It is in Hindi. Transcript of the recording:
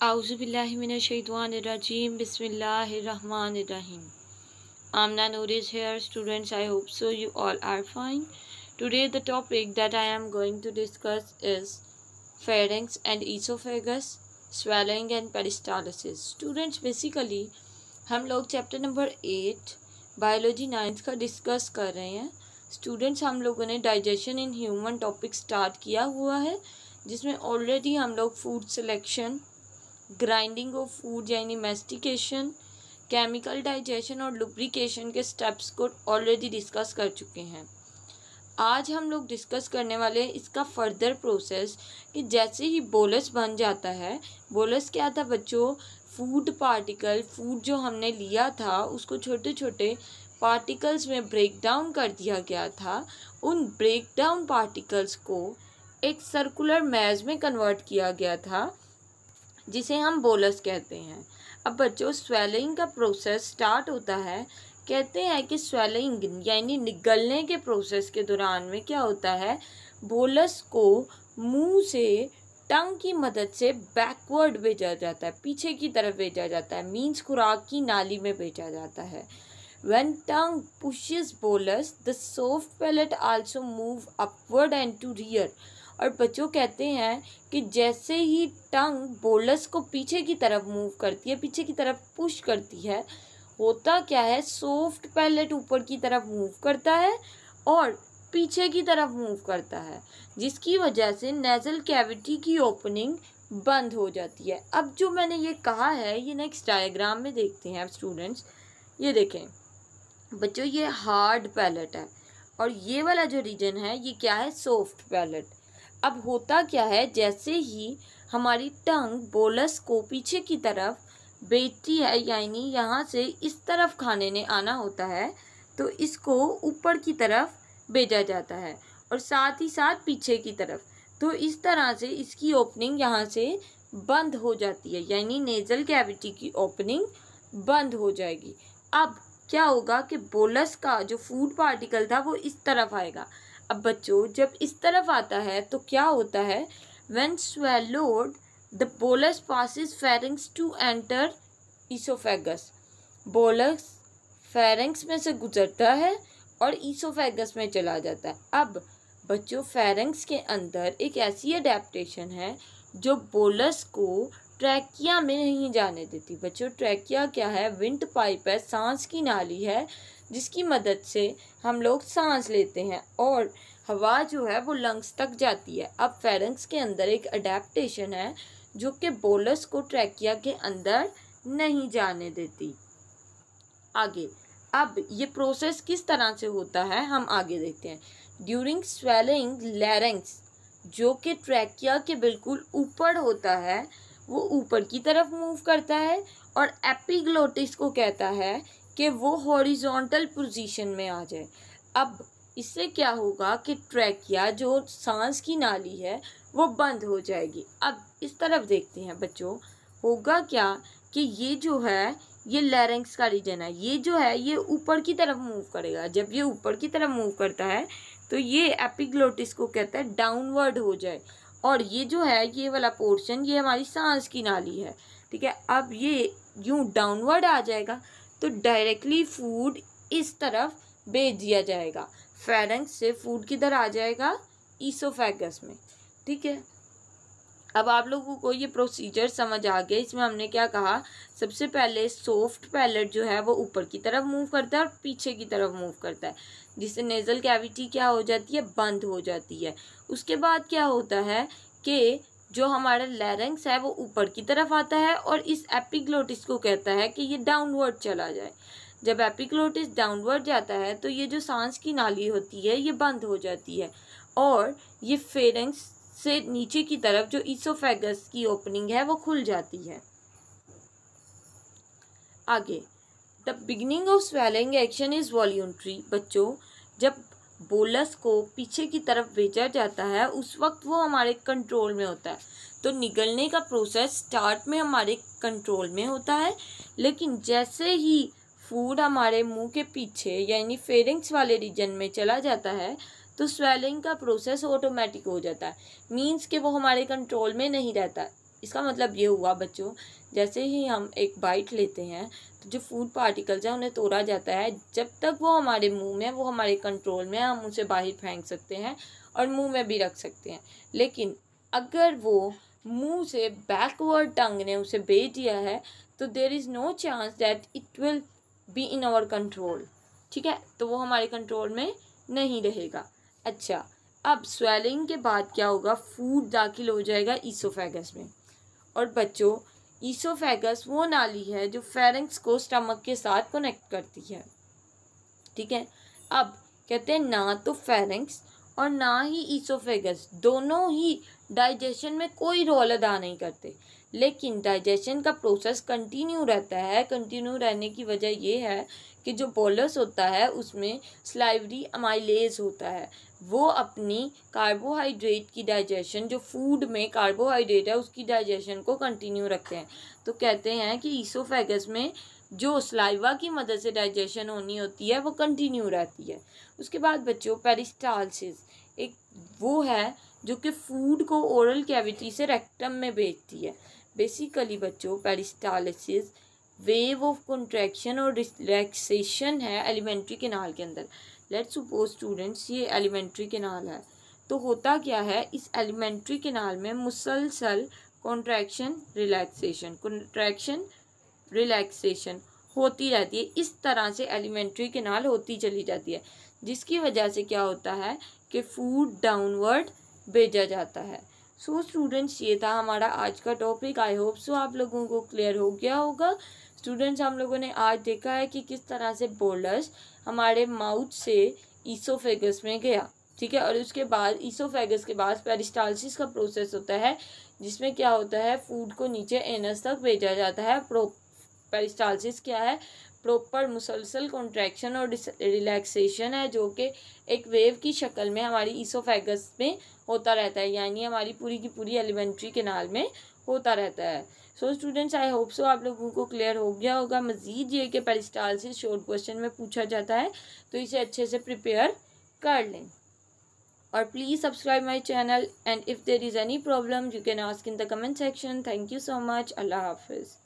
Auzubillahiminash-shaytanir-rajim. Bismillahir-rahmanir-rahim. Amna Noor is here. Students, I hope so you all are fine. Today the topic that I am going to discuss is pharynx and esophagus, swallowing and peristalsis. Students, basically हम लोग चैप्टर नंबर 8 बायोलॉजी 9th का डिस्कस कर रहे हैं. स्टूडेंट्स, हम लोगों ने digestion in human topic start किया हुआ है, जिसमें ऑलरेडी हम लोग food selection, grinding of food यानी मैस्टिकेशन, केमिकल डाइजेशन और लुब्रिकेशन के स्टेप्स को ऑलरेडी डिस्कस कर चुके हैं. आज हम लोग डिस्कस करने वाले हैं इसका फर्दर प्रोसेस कि जैसे ही बोलस बन जाता है. बोलस क्या था बच्चों? फूड पार्टिकल, फूड जो हमने लिया था उसको छोटे छोटे पार्टिकल्स में ब्रेक डाउन कर दिया गया था. उन ब्रेक डाउन पार्टिकल्स को एक सर्कुलर मैज में कन्वर्ट किया गया था, जिसे हम बोलस कहते हैं. अब बच्चों, स्वेलिंग का प्रोसेस स्टार्ट होता है. कहते हैं कि स्वेलिंग यानी निगलने के प्रोसेस के दौरान में क्या होता है, बोलस को मुंह से टंग की मदद से बैकवर्ड भेजा जाता है, पीछे की तरफ भेजा जाता है. मीन्स खुराक की नाली में भेजा जाता है. When tongue pushes bolus, the soft palate also move upward and to rear. और बच्चों कहते हैं कि जैसे ही टंग बोलस को पीछे की तरफ मूव करती है, पीछे की तरफ पुश करती है, होता क्या है, सॉफ्ट पैलेट ऊपर की तरफ मूव करता है और पीछे की तरफ मूव करता है, जिसकी वजह से नेजल कैविटी की ओपनिंग बंद हो जाती है. अब जो मैंने ये कहा है, ये नेक्स्ट डायग्राम में देखते हैं. अब स्टूडेंट्स ये देखें बच्चों, ये हार्ड पैलेट है और ये वाला जो रीजन है ये क्या है, सॉफ्ट पैलेट. अब होता क्या है, जैसे ही हमारी टंग बोलस को पीछे की तरफ भेजती है, यानी यहाँ से इस तरफ खाने ने आना होता है, तो इसको ऊपर की तरफ भेजा जाता है और साथ ही साथ पीछे की तरफ. तो इस तरह से इसकी ओपनिंग यहाँ से बंद हो जाती है, यानी नेजल कैविटी की ओपनिंग बंद हो जाएगी. अब क्या होगा कि बोलस का जो फूड पार्टिकल था वो इस तरफ आएगा. अब बच्चों, जब इस तरफ आता है तो क्या होता है, when swallowed the bolus passes pharynx to enter esophagus. Bolus pharynx में से गुजरता है और ईसोफेगस में चला जाता है. अब बच्चों, pharynx के अंदर एक ऐसी अडेप्टेशन है जो बोलस को ट्रैकिया में नहीं जाने देती. बच्चों, ट्रैकिया क्या है? विंड पाइप है, सांस की नाली है, जिसकी मदद से हम लोग सांस लेते हैं और हवा जो है वो लंग्स तक जाती है. अब फेरेंक्स के अंदर एक अडेप्टेशन है जो कि बोलस को ट्रैकिया के अंदर नहीं जाने देती. आगे, अब ये प्रोसेस किस तरह से होता है हम आगे देखते हैं. ड्यूरिंग स्वेलिंग लैरिंक्स, जो कि ट्रैकिया के बिल्कुल ऊपर होता है, वो ऊपर की तरफ मूव करता है और एपिग्लोटिस को कहता है कि वो हॉरिजॉन्टल पोजीशन में आ जाए. अब इससे क्या होगा कि ट्रैकिया जो सांस की नाली है वो बंद हो जाएगी. अब इस तरफ देखते हैं बच्चों, होगा क्या कि ये जो है ये लैरिंक्स का रीजन है, ये जो है ये ऊपर की तरफ मूव करेगा. जब ये ऊपर की तरफ मूव करता है तो ये एपिग्लोटिस को कहता है डाउनवर्ड हो जाए, और ये जो है ये वाला पोर्शन ये हमारी सांस की नाली है, ठीक है. अब ये यूं डाउनवर्ड आ जाएगा तो डायरेक्टली फूड इस तरफ भेज दिया जाएगा. फेरेंक्स से फूड किधर आ जाएगा, ईसोफेगस में, ठीक है. अब आप लोगों को ये प्रोसीजर समझ आ गया. इसमें हमने क्या कहा, सबसे पहले सॉफ्ट पैलेट जो है वो ऊपर की तरफ मूव करता है और पीछे की तरफ मूव करता है, जिससे नेजल कैविटी क्या हो जाती है, बंद हो जाती है. उसके बाद क्या होता है कि जो हमारा लैरिंक्स है वो ऊपर की तरफ आता है और इस एपिग्लोटिस को कहता है कि ये डाउनवर्ड चला जाए. जब एपिग्लोटिस डाउनवर्ड जाता है तो ये जो सांस की नाली होती है ये बंद हो जाती है और ये फेरेंक्स से नीचे की तरफ जो ईसोफेगस की ओपनिंग है वो खुल जाती है. आगे, the beginning of swelling action is voluntary. बच्चों, जब बोलस को पीछे की तरफ भेजा जाता है उस वक्त वो हमारे कंट्रोल में होता है. तो निगलने का प्रोसेस स्टार्ट में हमारे कंट्रोल में होता है, लेकिन जैसे ही फूड हमारे मुंह के पीछे यानी फेरिंग्स वाले रीजन में चला जाता है तो स्वेलिंग का प्रोसेस ऑटोमेटिक हो जाता है. मीन्स कि वो हमारे कंट्रोल में नहीं रहता. इसका मतलब ये हुआ बच्चों, जैसे ही हम एक बाइट लेते हैं तो जो फूड पार्टिकल्स हैं उन्हें तोड़ा जाता है। जब तक वो हमारे मुंह में, वो हमारे कंट्रोल में, हम उसे बाहर फेंक सकते हैं और मुंह में भी रख सकते हैं। लेकिन अगर वो मुंह से बैकवर्ड टंग ने उसे भेज दिया है तो there is no chance that it will be in our control. ठीक है, तो वो हमारे कंट्रोल में नहीं रहेगा। अच्छा, अब स्वेलिंग के बाद क्या होगा, फूड दाखिल हो जाएगा ईसोफेगस में। और बच्चों, ईसोफेगस वो नाली है जो फेरेंक्स को स्टमक के साथ कनेक्ट करती है। ठीक है, अब कहते हैं ना तो फेरेंक्स और ना ही ईसोफेगस दोनों ही डाइजेशन में कोई रोल अदा नहीं करते, लेकिन डाइजेशन का प्रोसेस कंटिन्यू रहता है। कंटिन्यू रहने की वजह ये है कि जो बोलस होता है उसमें स्लाइवरी अमाइलेज होता है, वो अपनी कार्बोहाइड्रेट की डाइजेशन, जो फूड में कार्बोहाइड्रेट है उसकी डाइजेशन को कंटिन्यू रखते हैं। तो कहते हैं कि ईसोफेगस में जो स्लाइवा की मदद से डाइजेशन होनी होती है वो कंटिन्यू रहती है। उसके बाद बच्चों, पेरिस्टालसिस एक वो है जो कि फूड को ओरल कैविटी से रेक्टम में भेजती है। बेसिकली बच्चों, पेरिस्टालसिस वेव ऑफ कॉन्ट्रैक्शन और रिलैक्सेशन है एलिमेंट्री कैनाल के अंदर। लेट्स सपोज स्टूडेंट्स, ये एलिमेंट्री कैनाल है, तो होता क्या है, इस एलिमेंट्री कैनाल में मुसलसल कॉन्ट्रैक्शन रिलैक्सेशन होती रहती है। इस तरह से एलिमेंट्री कैनाल होती चली जाती है, जिसकी वजह से क्या होता है कि फूड डाउनवर्ड भेजा जाता है। सो स्टूडेंट्स, ये था हमारा आज का टॉपिक। आई होप सो आप लोगों को क्लियर हो गया होगा। स्टूडेंट्स, हम लोगों ने आज देखा है कि किस तरह से बोलस हमारे माउथ से ईसोफेगस में गया। ठीक है, और उसके बाद ईसोफेगस के बाद पेरिस्टालसिस का प्रोसेस होता है, जिसमें क्या होता है, फूड को नीचे एनस तक भेजा जाता है। पेरिस्टालसिस क्या है, प्रॉपर मुसलसल कॉन्ट्रैक्शन और रिलैक्सेशन है, जो कि एक वेव की शक्ल में हमारी ईसोफेगस में होता रहता है, यानी हमारी पूरी की पूरी एलिमेंट्री कैनाल में होता रहता है। So students, I hope so आप लोगों को क्लियर हो गया होगा। मज़ीद ये कि पेरिस्टालसिस शॉर्ट क्वेश्चन में पूछा जाता है, तो इसे अच्छे से प्रिपेयर कर लें। और please subscribe my channel, and if there is any problem you can ask in the comment section. Thank you so much. अल्लाह हाफिज़।